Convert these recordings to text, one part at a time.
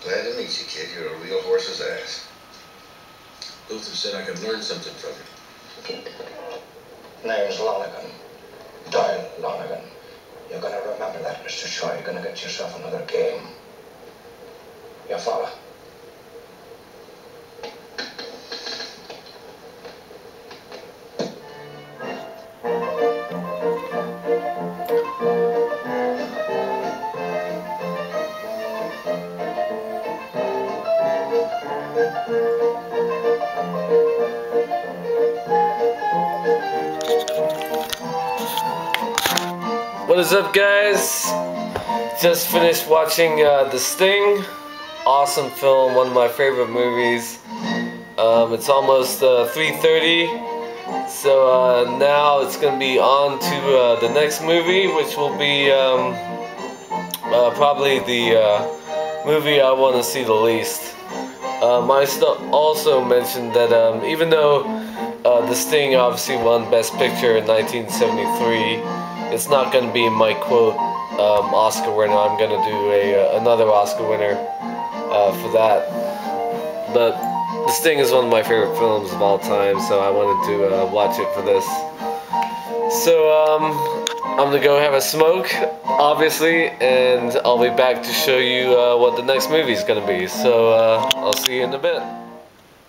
Glad to meet you, kid. You're a real horse's ass. Luther said I could learn something from you. Name's Lonigan. Doyle Lonigan. You're gonna remember that, Mr. Shaw. You're gonna get yourself another game. You follow? What is up, guys? Just finished watching The Sting. Awesome film, one of my favorite movies. It's almost 3:30, so now it's going to be on to the next movie, which will be probably the movie I want to see the least. I also mentioned that even though The Sting obviously won Best Picture in 1973, it's not going to be my quote Oscar winner. I'm going to do another Oscar winner for that. But The Sting is one of my favorite films of all time, so I wanted to watch it for this. So I'm going to go have a smoke, obviously, and I'll be back to show you what the next movie is going to be. So I'll see you in a bit.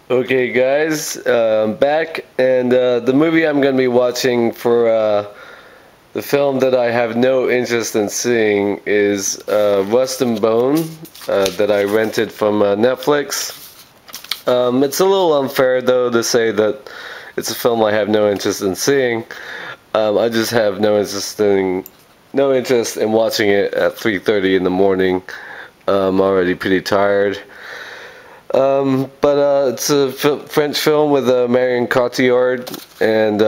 Okay, guys, I'm back, and the movie I'm going to be watching for the film that I have no interest in seeing is Rust and Bone that I rented from Netflix. It's a little unfair, though, to say that it's a film I have no interest in seeing. I just have no interest in watching it at 3:30 in the morning. I'm already pretty tired. But it's a French film with Marion Cotillard, and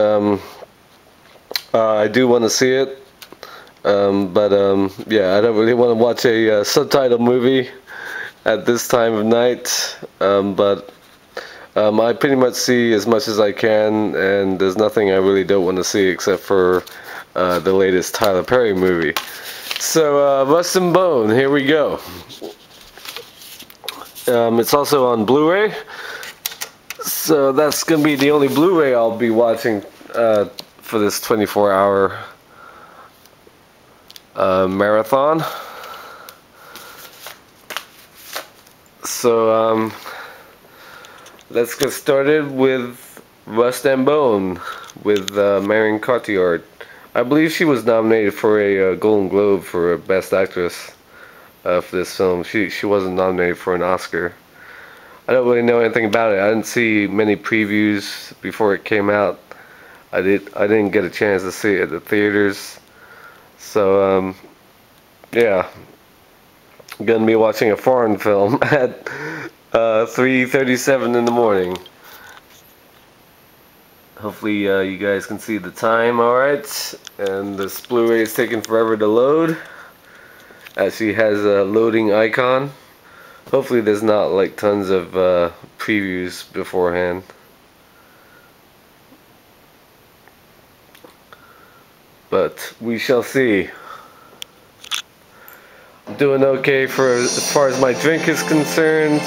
I do want to see it, but yeah, I don't really want to watch a subtitle movie at this time of night, but I pretty much see as much as I can, and there's nothing I really don't want to see except for the latest Tyler Perry movie. So, Rust and Bone, here we go. It's also on Blu-ray, so that's going to be the only Blu-ray I'll be watching for this 24-hour marathon. So let's get started with Rust and Bone with Marion Cotillard. I believe she was nominated for a Golden Globe for Best Actress for this film. She wasn't nominated for an Oscar. I don't really know anything about it. I didn't see many previews before it came out. I didn't get a chance to see it at the theaters, so yeah, I'm gonna be watching a foreign film at 3:37 in the morning. Hopefully you guys can see the time alright, and this Blu-ray is taking forever to load. Actually has a loading icon. Hopefully there's not like tons of previews beforehand. But we shall see. I'm doing okay for as far as my drink is concerned.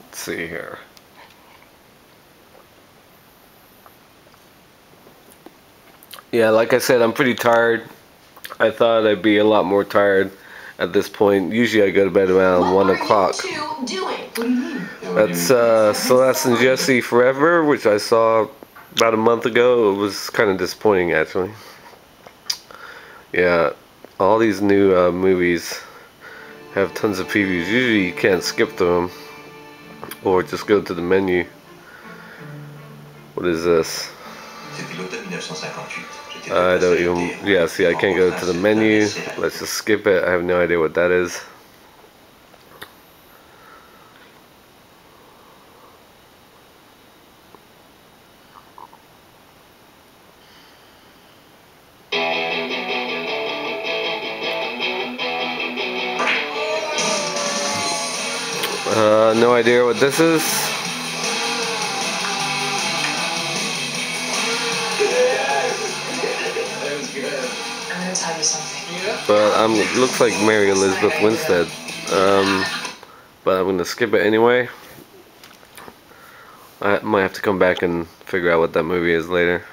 Let's see here. Yeah, like I said, I'm pretty tired. I thought I'd be a lot more tired at this point. Usually I go to bed around 1 o'clock. That's Celeste and Jesse Forever, which I saw about a month ago. It was kind of disappointing, actually. Yeah, all these new movies have tons of previews. Usually you can't skip through them, or just go to the menu. What is this? I don't even, yeah, see, I can't go to the menu. Let's just skip it. I have no idea what that is. No idea what this is. tell you something. But it looks like Mary Elizabeth Winstead. But I'm gonna skip it anyway. I might have to come back and figure out what that movie is later.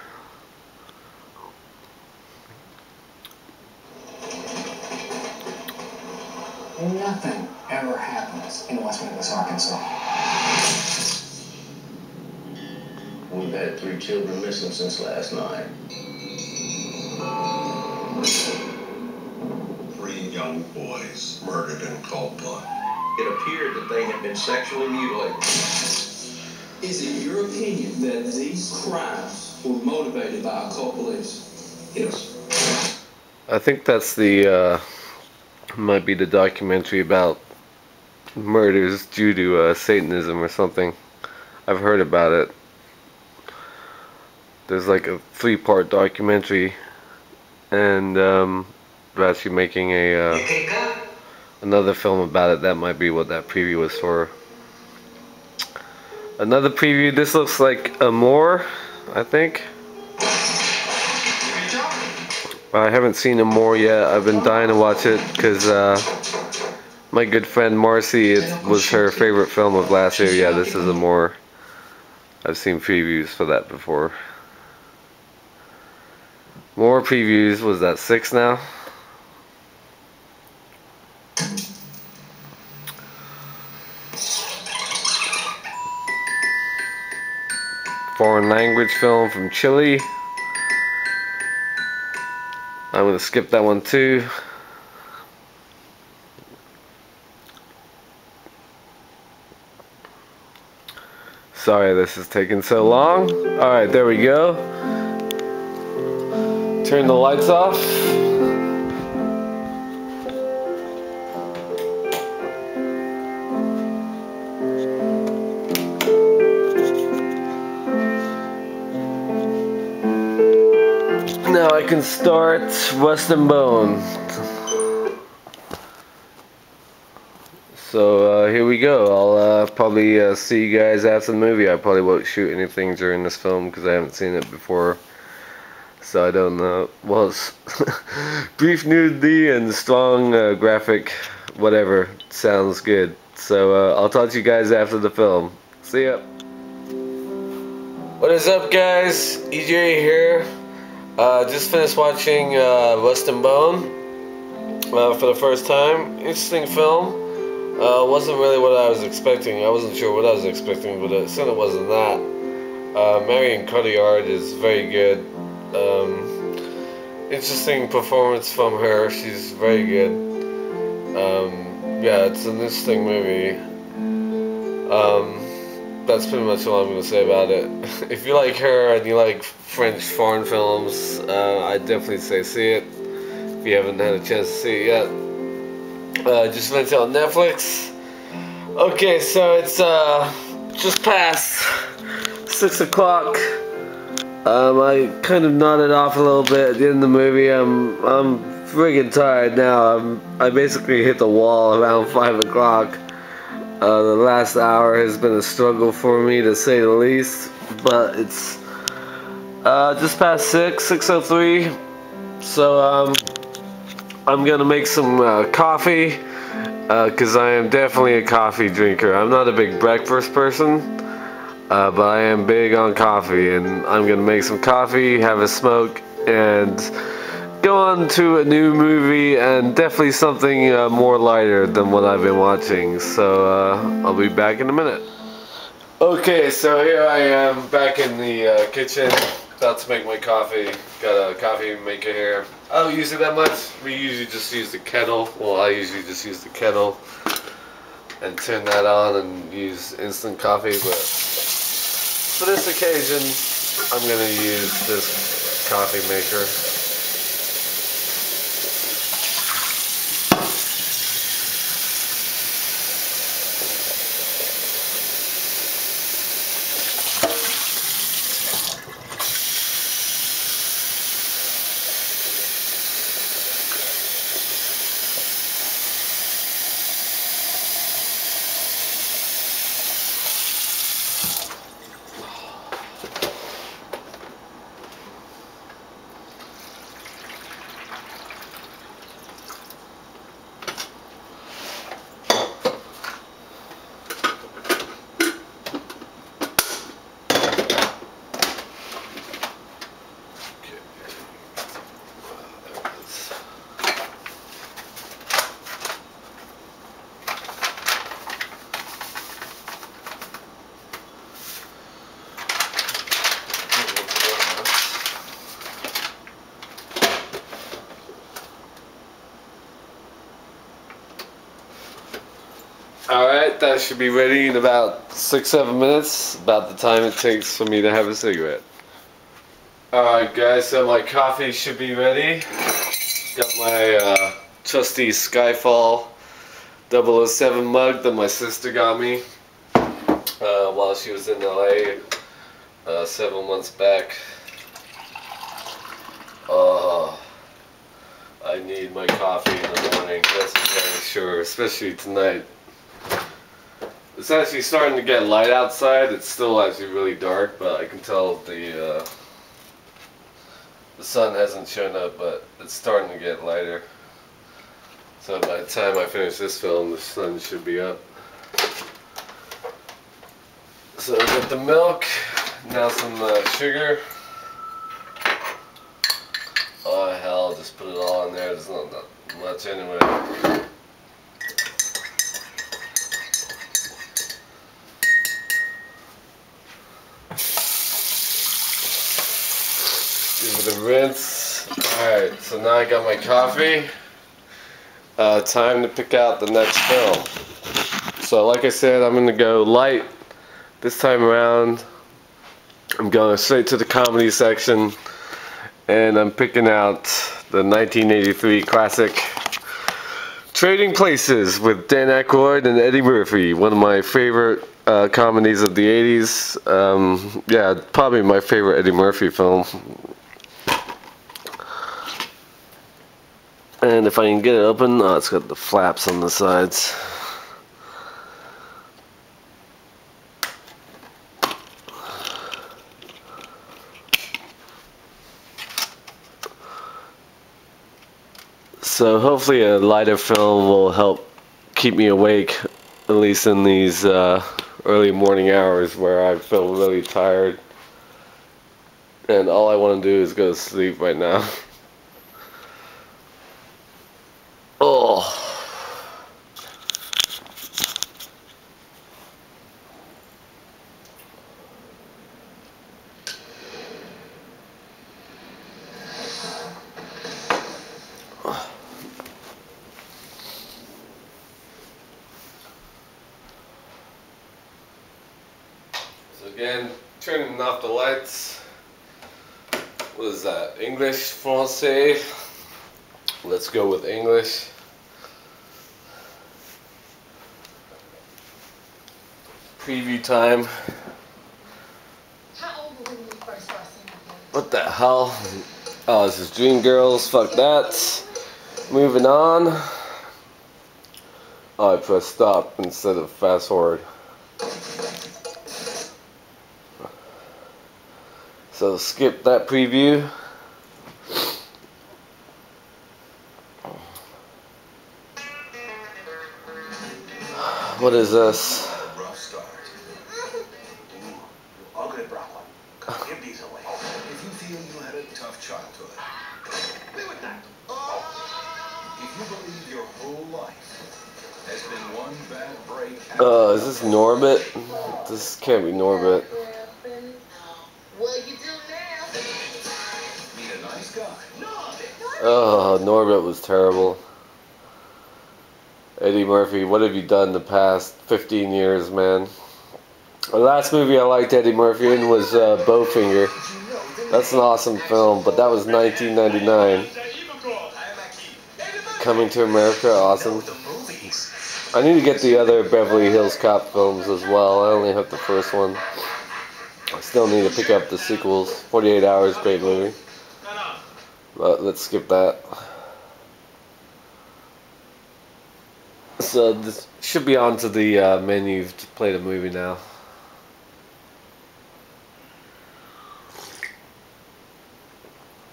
Nothing ever happens in West Memphis, Arkansas. We've had 3 children missing since last night. 3 young boys murdered in cold blood. It appeared that they had been sexually mutilated. Is it your opinion that these crimes were motivated by occult beliefs? Yes. I think that's the might be the documentary about murders due to Satanism or something. I've heard about it. There's like a 3-part documentary, and they're actually making another film about it. That might be what that preview was for. Another preview. This looks like a more, I think. I haven't seen More yet. I've been dying to watch it because my good friend Marcy, it was her favorite film of last year. Yeah, this is More. I've seen previews for that before. More previews. Was that 6 now? Foreign language film from Chile. I'm going to skip that one too. Sorry this is taking so long. Alright, there we go. Turn the lights off. Now I can start Rust and Bone. So here we go. I'll probably see you guys after the movie. I probably won't shoot anything during this film because I haven't seen it before. So I don't know. Well, it's brief nudity and strong graphic, whatever. Sounds good. So I'll talk to you guys after the film. See ya. What is up, guys? EJ here. Just finished watching Rust and Bone for the first time. Interesting film. Wasn't really what I was expecting. I wasn't sure what I was expecting, but it certainly wasn't that. Marion Cotillard is very good. Interesting performance from her. She's very good. Yeah, it's an interesting movie. That's pretty much all I'm going to say about it. If you like her and you like French foreign films, I'd definitely say see it. If you haven't had a chance to see it yet. Just rented it on Netflix. Okay, so it's just past 6 o'clock. I kind of nodded off a little bit at the end of the movie. I'm friggin' tired now. I basically hit the wall around 5 o'clock. The last hour has been a struggle for me, to say the least. But it's just past 6:03. So I'm gonna make some coffee, because I am definitely a coffee drinker. I'm not a big breakfast person, but I am big on coffee, and I'm gonna make some coffee, have a smoke, and go on to a new movie, and definitely something more lighter than what I've been watching. So I'll be back in a minute. Okay, so here I am back in the kitchen, about to make my coffee. Got a coffee maker here. I don't use it that much. We usually just use the kettle. Well, I usually just use the kettle and turn that on and use instant coffee. But for this occasion, I'm going to use this coffee maker. Alright, that should be ready in about 6-7 minutes. About the time it takes for me to have a cigarette. Alright guys, so my coffee should be ready. Got my trusty Skyfall 007 mug that my sister got me while she was in LA 7 months back. I need my coffee in the morning, that's for very sure, especially tonight. It's actually starting to get light outside. It's still actually really dark, but I can tell the sun hasn't shown up, but it's starting to get lighter. So by the time I finish this film, the sun should be up. So I got the milk, now some sugar. Oh hell, just put it all in there, there's not much anyway. Give it a rinse. Alright, so now I got my coffee. Time to pick out the next film. So like I said, I'm going to go light this time around. I'm going straight to the comedy section. And I'm picking out the 1983 classic Trading Places with Dan Aykroyd and Eddie Murphy. One of my favorite comedies of the 80s. Yeah, probably my favorite Eddie Murphy film. And if I can get it open, oh, it's got the flaps on the sides. So hopefully a lighter film will help keep me awake, at least in these early morning hours where I feel really tired. And all I want to do is go to sleep right now. Oh. So again, turning off the lights. What is that? English, Francais? Let's go with English. Preview time. How old were you when you first started seeing that? What the hell? Oh, this is Dreamgirls. Fuck that. Moving on. Oh, I pressed stop instead of fast forward. So skip that preview. What is this? Rough start. Ugly Brooklyn. Come give these away. If you feel you had a tough childhood, live with that. If you believe your whole life has been one bad break. Is this Norbit? This can't be Norbit. What you do now? Meet a nice guy. Oh, Norbit was terrible. Eddie Murphy, what have you done the past 15 years, man? The last movie I liked Eddie Murphy in was Bowfinger. That's an awesome film, but that was 1999. Coming to America, awesome. I need to get the other Beverly Hills Cop films as well. I only have the first one. I still need to pick up the sequels. 48 Hours, great movie. But let's skip that. So this should be on to the menu to play the movie now.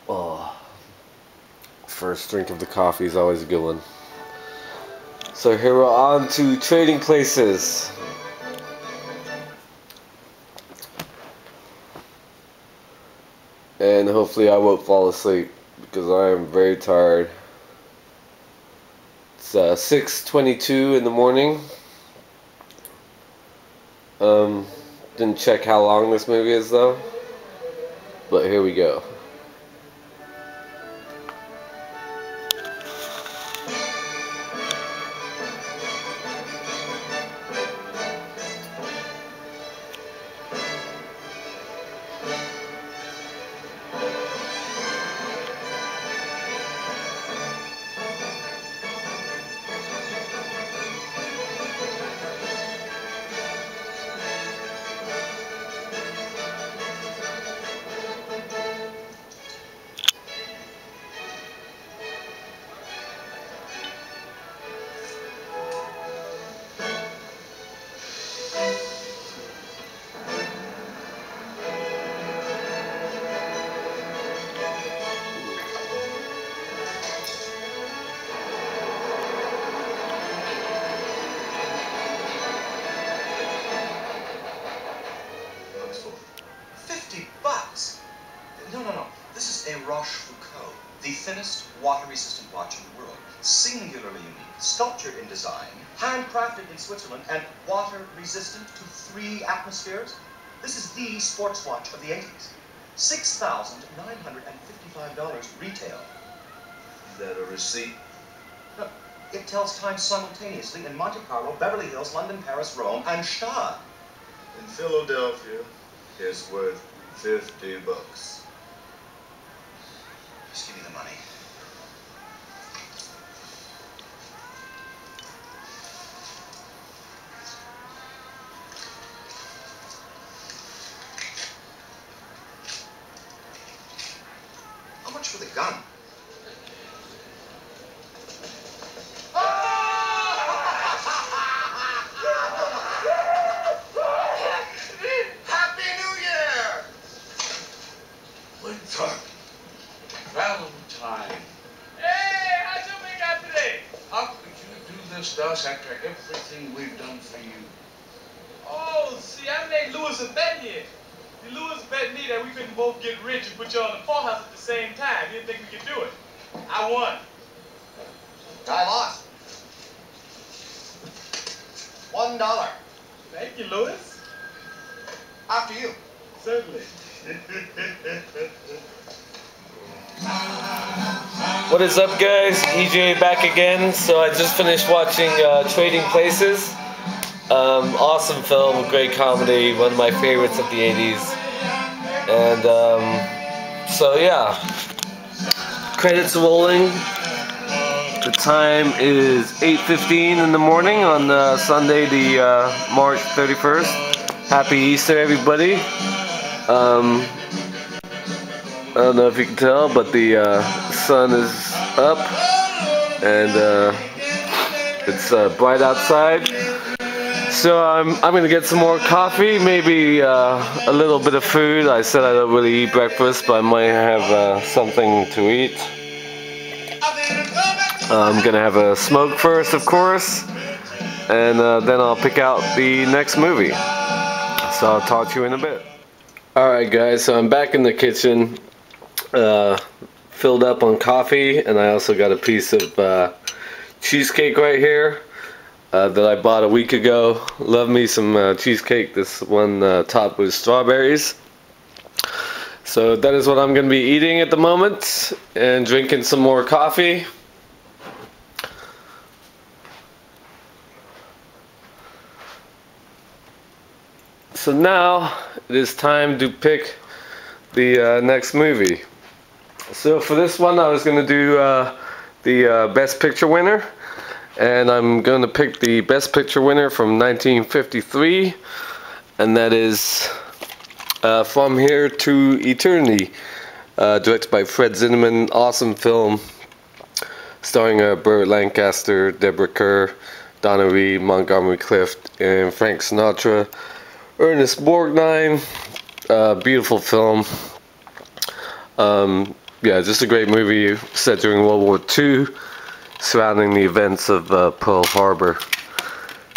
Oh, first drink of the coffee is always a good one. So here we're on to Trading Places. And hopefully I won't fall asleep because I am very tired. It's 6:22 in the morning. Didn't check how long this movie is though. But here we go. Rochefoucauld, the thinnest water-resistant watch in the world, singularly unique, sculptured in design, handcrafted in Switzerland, and water-resistant to 3 atmospheres. This is the sports watch of the 80s. $6,955 retail. Is that a receipt? No, it tells time simultaneously in Monte Carlo, Beverly Hills, London, Paris, Rome, and Stade. In Philadelphia, it's worth $50. Just give me the money. How much for the gun? Happy New Year! Winter. Valentine. Hey, how's your week out today? How could you do this to us after everything we've done for you? Oh, see, I made Lewis a bet here. Lewis bet me that we couldn't both get rich and put you on the farmhouse at the same time. He didn't think we could do it. I won. I lost. $1. Thank you, Lewis. After you. Certainly. What is up, guys? EJ back again. So I just finished watching Trading Places. Awesome film, great comedy, one of my favorites of the 80s. And so yeah, credits rolling. The time is 8:15 in the morning on Sunday, the March 31st. Happy Easter, everybody. I don't know if you can tell, but the sun is up and it's bright outside. So I'm gonna get some more coffee, maybe a little bit of food. I said I don't really eat breakfast, but I might have something to eat. I'm gonna have a smoke first, of course, and then I'll pick out the next movie. So I'll talk to you in a bit. Alright guys, so I'm back in the kitchen, filled up on coffee, and I also got a piece of cheesecake right here that I bought a week ago. Love me some cheesecake. This one topped with strawberries. So that is what I'm going to be eating at the moment, and drinking some more coffee. So now it is time to pick the next movie. So for this one I was going to do the Best Picture winner, and I'm going to pick the Best Picture winner from 1953, and that is From Here to Eternity, directed by Fred Zinnemann. Awesome film, starring Burt Lancaster, Deborah Kerr, Donna Reed, Montgomery Clift, and Frank Sinatra. Ernest Borgnine, beautiful film. Yeah, just a great movie set during World War II, surrounding the events of Pearl Harbor.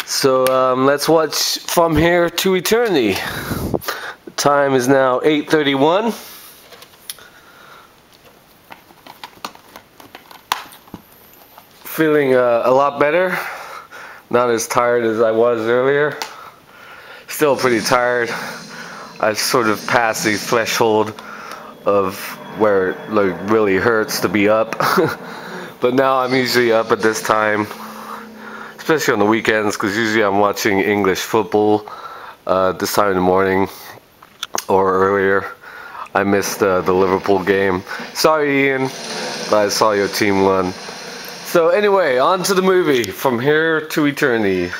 So let's watch From Here to Eternity. The time is now 8:31. Feeling a lot better, not as tired as I was earlier. Still pretty tired. I sort of passed the threshold of where it like really hurts to be up. But now I'm usually up at this time, especially on the weekends, because usually I'm watching English football this time in the morning or earlier. I missed the Liverpool game. Sorry, Ian, but I saw your team won. So anyway, on to the movie, From Here to Eternity.